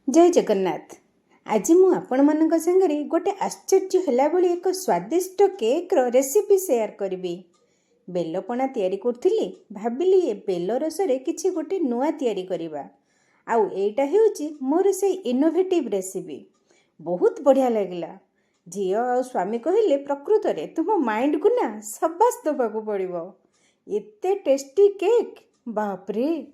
जय जगन्नाथ। आज मु आपण मानक संगरे गोटे आश्चर्य हैला भली एक स्वादिष्ट केक रो रेसिपी शेयर करिवि। बेलपणा तैयारी करथिली, भाबिली ए बेल रसरे किछि गोटे नुआ तैयारी करिबा। आउ एटा हेउची मोर से इनोवेटिव रेसिपी। बहुत बढ़िया लागिला। झियो आ स्वामी कहिले प्रकृत रे तुम माइंड को ना सबस दबाकू पड़िबो। एते टेस्टी केक, बाप रे।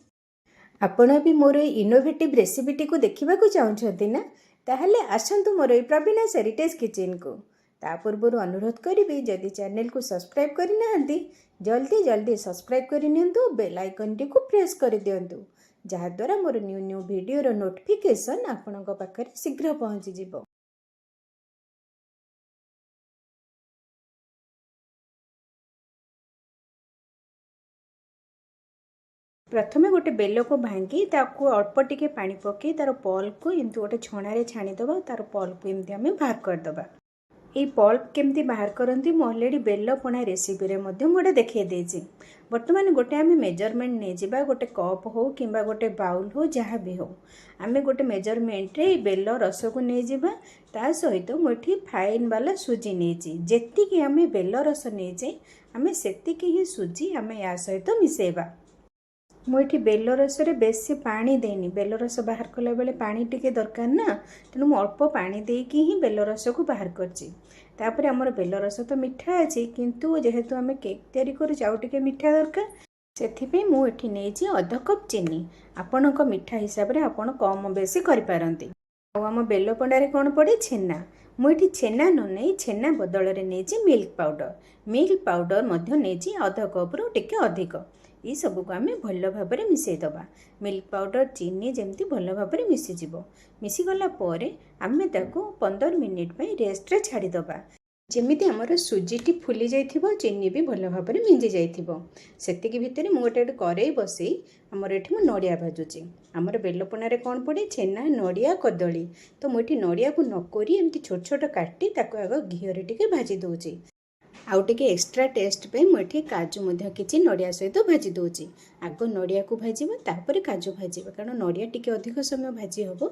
आपण भी मोर इनोवेटिव रेसिपीटी को देखा चाहते ना, ताहले आसतु मोर प्रवीणास हेरिटेज किचन को। ता पूर्व अनुरोध करी जदि चैनल को सब्सक्राइब करना जल्दी जल्दी सब्सक्राइब करनियंतु, बेल आइकन टी को प्रेस कर दियंतु, जहाद्वारा मोर न्यू न्यू वीडियो नोटिफिकेशन आपणक पाखरे शीघ्र पहुँची जिवो। प्रथमे गोटे बेल को भांगी ताकू अल्प टिके पानी पकई तार पल्प को एमती गोटे छणारे छाणीदबा। तार पल्प को एमती आम बाहर करदबा। ये पल्प केमती बाहर करती मु अलरेडी बेल पणा रेसिपी रे मध्य गोटे देखिए देछि। बर्तमान गोटे आम मेजरमेंट नहीं जावा, गोटे कप हो कि गोटे बाउल हो जहाँ भी हो, आम गोटे मेजरमेंट रे बेल रस को नहीं जावा। ता सहित मुझे फाइन वाला सुजी नहीं, जेतिकी आम बेल रस नहीं आम सेतिकी ही सुजी आम या सहित मिसेबा। मुझे बेल रस बेसी पानी देनी, बेल रस बाहर कला बेले पानी टिके दरकार ना, तेणु मुझे अल्प पानी देकी ही बेल रस को बाहर करछि। तापर आमर बेल रस तो मीठा अच्छी, किंतु जेहेतु आम केक तैयारी करूँ आउ टिके मीठा दरकार, से मुझे नहीं अध कप चीनी। आपणक मीठा हिसाब से आपड़ कम बेसी करें। आम बेल पंडारे कौन पड़े? छेना। मुझे छेना न नहीं, छेना बदल नहीं मिल्क पाउडर। मिल्क पाउडर नहीं अध कप रु टिके अधिक। ये सब को आम भल भाव में मिसईदबा। मिल्क पाउडर चीनी जमती भल भाव में मिसीज। मिसीगला आम ताको 15 मिनिट रेस्ट रे छाड़ीदबा। जमीती आमर सुजीटी फुली जाइथिबो, चीनी भी भल भाव में मिंजी जाइथिबो। सेतिकी भितर मु गोटे कड़ाई बसई आमर एठी मु नड़िया भाजुची। आमर बेलपणारे कौन पड़े? छेना, नड़िया, कदली। तो मुझे नड़िया को नकोरी एमती छोट छोट काटी ताको आग घीरे टिके भाजी दउची। आउ टिके एक्स्ट्रा टेस्ट पे मुझे काजू मध्य किछि नड़िया सहित भाजी दउची। आग नड़िया को भाजीबा, तापर काजू भाजीबा, कारण नड़िया टिके अधिक समय भाजी हबो।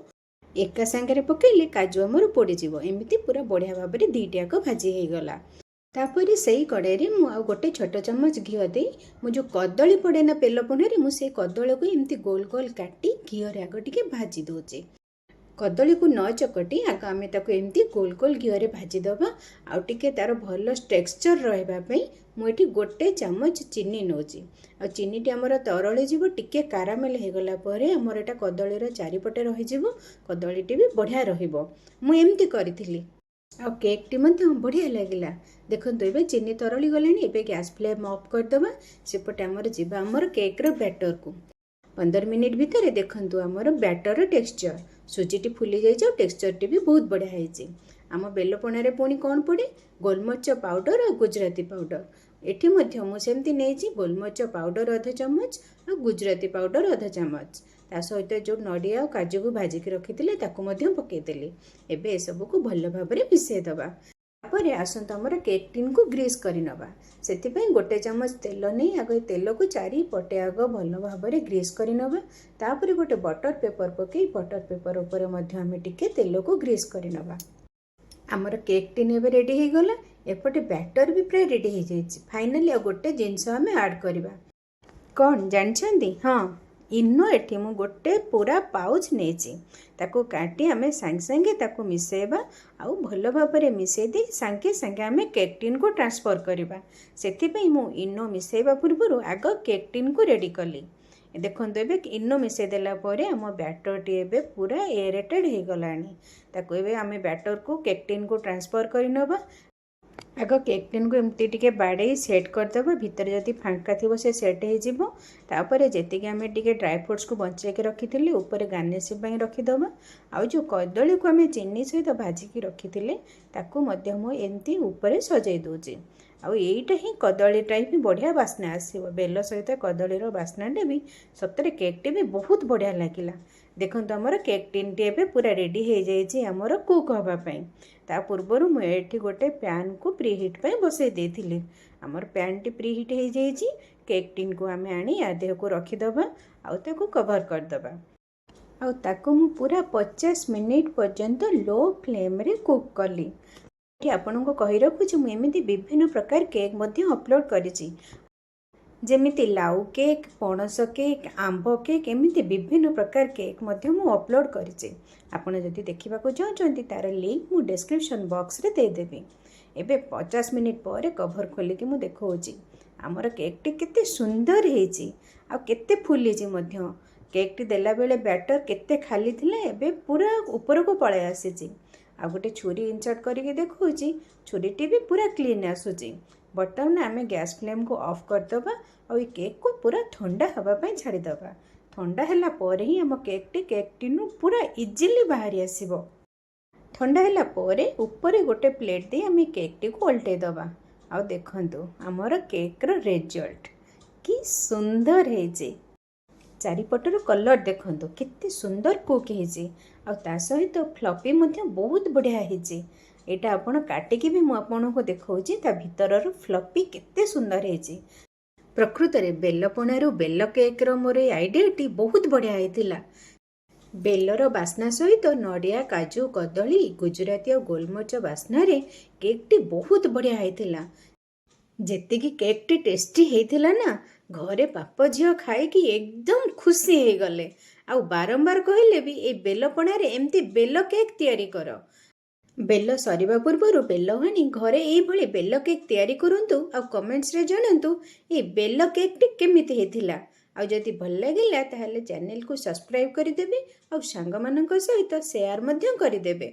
एका सांगरे पकेले काजू आमर पोड़ी जीवो। एमिति पूरा बढ़िया भाव में दीटाक भाजी हो गला। तापर से कड़ाई मु आ गोटे छोट चम्मच घी दे मु जो कदली पड़े ना बेलपणारे, मुझे कदली को एमती गोल गोल काटी घीरे आग टिके भाजी दउची। कदली को न चकटी आग आम ताको एमती गोल गोल घीरे भाजीदबा। आउ टिके तार भल टेक्सचर रही मुझे गोटे चामच चीनी नौची। आ चीनी आमर तरली जीव, टिके कारामेल हो गला परे आमर एटा कदलीर चारिपटे रही। कदली भी बढ़िया रहिबो। मु एमती करिथिली। आ केक टी मध्य बढ़िया लागिला। देखंतु एबे चीनी तरली गलानी। एबे गैस फ्लेम ऑफ करदबा। सेपटे आमर जीवा आमर केक रो बैटर को 15 मिनिट भितर देखंतु आमर बैटर टेक्सचर सुजीटी फुली जाइए। टेक्सचर टी भी बहुत बढ़िया है। आम बेलपणारे पुणी कौन पड़े? गोलमरीच पाउडर और गुजराती पाउडर। एठी मध्य मुझे नहीं गोलमरीच पाउडर अध चम्मच और गुजराती पाउडर अध चम्मच। ता सहित जो नड़िया और काजू को भाजिक रखी ताकू पकईदेली। एबे ए सब को भल भाव में मिसईदबा। तापर आसतु आमर केक टिन को ग्रीस करनबा। से गोटे चामच तेल नहीं आग तेल को चारिपटे आग भल भाव में ग्रीस करनबा। तापर गोटे बटर पेपर पकई बटर पेपर उपर आम टिके तेल को ग्रीस करनबा। आमर केक टिन एबे रेडी हो गला। एपटे बैटर भी प्राय रेडी हो जाइए। फाइनाली आ गोटे जिनस आम ऐड करबा। कौन जानछंती? हाँ, इनो एठी मु गोटे पूरा पाउच नेची। ताको काटी आमे सांगे सांगे ताको मिसेबा। आउ भल भाव में मिसई दे सांगे सांगे आमे केक टिन को ट्रांसफर करबा। सेथिपई मु इनो मिसेबा पूर्व आग केक टिन को रेडी कली। देखंतु एबे इनो मिसई देला परे आम बैटर टी एबे पूरा एरेटेड हो गलानी। ताको एबे आमे बैटर को केक टिन को ट्रांसफर करनबा। आग केक टिन को एमती टिके बाड़े सेट करदबा। भितर जदि फांका थी से सेट हो तापर जी आम टे ड्राई फ्रुट्स को बंचाई रखी ऊपर गार्निशिंग रखीदबा। आउ जो कदली को आम चीनी सहित भाजिकी रखी ताकू एमती ऊपर सजाई दौचे। आउ एटा ही कदलीटा भी बढ़िया बास्ना आसो। बेल सहित कदलीर बास्नाटा भी सतरे केक टे भी बहुत बढ़िया लगिला। देखंतु आमर केक टिन टी एबे पूरा रेडी हो जाइए आमर कुक हवापाई। ता पूर्वर मुझे गोटे पैन को प्रीहिट पे बसई देथिली। आमर पैन टी प्रीहिट हो जाइए। केक टिन को आम आनी या देह को रखीदबा। आउ ताको कवर करदबा। ଆଉ ତାକୁ ମୁଁ ପୁରା 50 ମିନିଟ୍ ପର୍ଯ୍ୟନ୍ତ लो फ्लेम्रे कुक कली। आपको कही रखुଛି ମୁଁ ଏମିତି ବିଭିନ୍ନ ପ୍ରକାର କେକ୍ ମଧ୍ୟ ଅପଲୋଡ଼ କରିଛି, ଯେମିତି ଲାଉ କେକ୍, ପଣସ କେକ୍, ଆମ୍ବ କେକ୍, ଏମିତି ବିଭିନ୍ନ ପ୍ରକାର କେକ୍ ମଧ୍ୟ ମୁଁ ଅପଲୋଡ଼ କରିଛି। ଆପଣ ଯଦି ଦେଖିବାକୁ ଚାହୁଁଛନ୍ତି ତାର ଲିଙ୍କ୍ ମୁଁ ଡେସ୍କ୍ରିପ୍ସନ୍ ବକ୍ସରେ ଦେଇଦେବି। ଏବେ 50 ମିନିଟ୍ ପରେ କଭର୍ ଖୋଲିକି ମୁଁ ଦେଖାଉଛି ଆମର କେକ୍ଟି କେତେ ସୁନ୍ଦର ହେଇଛି ଆଉ କେତେ ଫୁଲିଛି ମଧ୍ୟ। କେକ୍ଟି ଦେଲାବେଳେ ବ୍ୟାଟର କେତେ ଖାଲି ଥିଲା, ଏବେ ପୁରା ଉପରକୁ ପଳାଇ ଆସିଛି। ଆଉ ଗୋଟେ ଛୁରୀ ଇନସର୍ଟ କରିକି ଦେଖାଉଛି, ଛୁରୀଟି ବି ପୁରା କ୍ଲିନ୍ ଆସୁଛି। ବର୍ତ୍ତମାନ ଆମେ ଗ୍ୟାସ୍ ଫ୍ଲେମ୍କୁ ଅଫ୍ କରିଦେବା ଆଉ ଏ କେକ୍କୁ ପୁରା ଥଣ୍ଡା ହେବା ପାଇଁ ଛାଡ଼ିଦେବା। ଥଣ୍ଡା ହେଲା ପରେ ହିଁ ଆମ କେକ୍ଟିନୁ ପୁରା ଇଜିଲି ବାହାରି ଆସିବ। ଥଣ୍ଡା ହେଲା ପରେ ଉପରେ ଗୋଟେ ପ୍ଲେଟ୍ ଦେଇ ଆମେ କେକ୍ଟିକୁ ଓଲଟେଇ ଦେବା। ଆଉ ଦେଖନ୍ତୁ ଆମର କେକ୍ର ରେଜଲ୍ଟ କି ସୁନ୍ଦର ହେଇଛି। ଚାରିପଟର କଲର୍ ଦେଖନ୍ତୁ କେତେ ସୁନ୍ଦର କୁକ୍ ହେଇଛି, ଆଉ ତା ସହିତ ଫ୍ଲଫି ମଧ୍ୟ ବହୁତ ବଢ଼ିଆ ହେଇଛି। ଏଇଟା ଆପଣ କାଟିକି ବି ମୁଁ ଆପଣଙ୍କୁ ଦେଖାଉଛି ତା ଭିତରର ଫ୍ଲଫି କେତେ ସୁନ୍ଦର ହେଇଛି। ପ୍ରକୃତରେ ବେଲପଣାରୁ ବେଲ କେକ୍ର ମୋର ଏଇ ଆଇଡ଼ିଆଟି ବହୁତ ବଢ଼ିଆ ହେଇଥିଲା। ବେଲର ବାସ୍ନା ସହିତ ନଡ଼ିଆ, କାଜୁ, କଦଳୀ, ଗୁଜୁରାତି ଆଉ ଗୋଲମରିଚ ବାସ୍ନାରେ କେକ୍ଟି ବହୁତ ବଢ଼ିଆ ହେଇଥିଲା। ଯେତିକି କେକ୍ଟି ଟେଷ୍ଟି ହେଇଥିଲା ନା, ଘରେ ବାପ ଝିଅ ଖାଇକି ଏକଦମ ଖୁସି ହେଇଗଲେ। ଆଉ ବାରମ୍ବାର କହିଲେ ବି ଏଇ ବେଲପଣାରେ ଏମିତି ବେଲ କେକ୍ ତିଆରି କର। ବେଲ ସରିବା ପୂର୍ବରୁ ବେଲ ଆଣି ଘରେ ଏଇଭଳି ବେଲ କେକ୍ ତିଆରି କରନ୍ତୁ ଆଉ କମେଣ୍ଟସରେ ଜଣାନ୍ତୁ ଏଇ ବେଲ କେକ୍ଟି କେମିତି ହେଇଥିଲା। ଆଉ ଯଦି ଭଲ ଲାଗିଲା ତାହେଲେ ଚ୍ୟାନେଲକୁ ସବସ୍କ୍ରାଇବ୍ କରିଦେବେ ଆଉ ସାଙ୍ଗମାନଙ୍କ ସହିତ ସେୟାର ମଧ୍ୟ କରିଦେବେ।